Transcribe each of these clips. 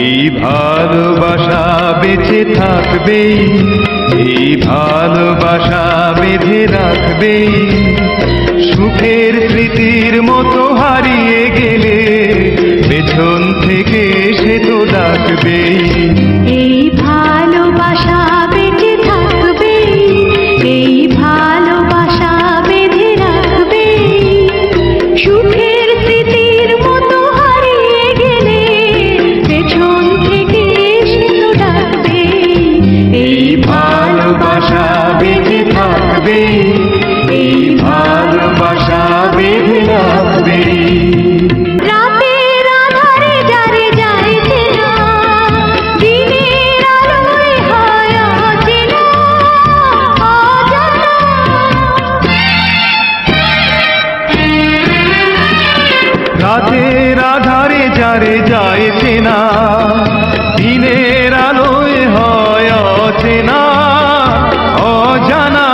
এই ভালোবাসা বেঁচে থাকবে, এই ভালোবাসা বেঁধে রাখবে। সুখের স্মৃতির মতো হারিয়ে গেলে পেছন থেকে সে তো ডাকবে। এই ভালোবাসা বেঁচে থাকবে, এই ভালোবাসা বেঁধে রাখবে। সুখের স্মৃতির মতো হারিয়ে গেলে পেছন থেকে সে তো ডাকবে। এই ভালোবাসা বেঁচে থাকবে, এই ভালোবাসা বেঁধে রাখবে। রাতের আধারে যারে যায় চেনা, দিনের আলোয় হয় অচেনা, অজানা। রাতের আধারে যারে যায় চেনা, দিনের আলোয় হয় অচেনা, অজানা।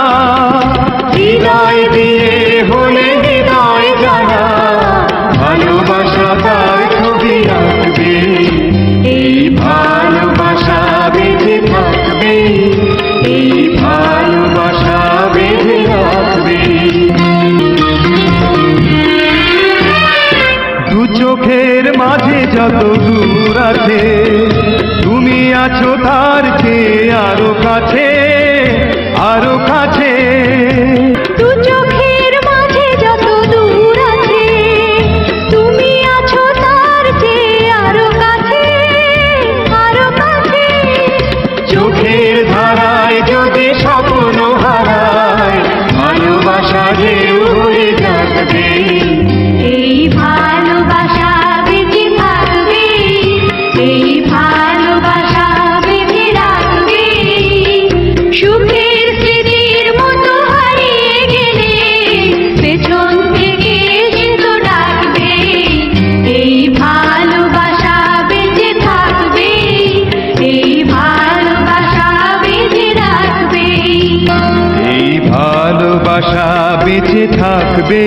হৃদয় দিয়ে হলে হৃদয় জানা, ভালোবাসা তার ছবি আঁকবে। এই ভালোবাসা বেঁচে থাকবে, এই ভালোবাসা বেঁধে রাখবে। দু চোখের মাঝে যত দূর আছে, তুমি আছো তার চেয়ে আরো কাছে, আরো কাছে। দু চোখের মাঝে যত দূর আছে, তুমি আছো তার চেয়ে আরো কাছে, আরো কাছে। চোখের ধারায় যদি স্বপ্ন হারায়, ভালোবাসা ঢেউ হয়ে যাবে। এই ভালোবাসা বেঁচে থাকবে, এই ভালোবাসা বেঁধে রাখবে। সুখের স্মৃতির মতো হারিয়ে গেলে পেছন থেকে সে তো ডাকবে। এই ভালোবাসা বেঁচে থাকবে, এই ভালোবাসা বেঁধে রাখবে। এই ভালোবাসা বেঁচে থাকবে,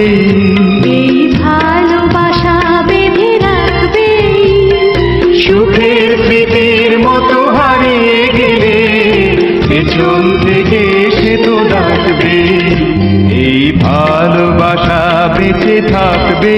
এই ভালোবাসা বেঁধে রাখবে। সুখের স্মৃতির মতো হারিয়ে গেলে পেছন থেকে সে তো ডাকবে। এই ভালোবাসা বেঁচে থাকবে।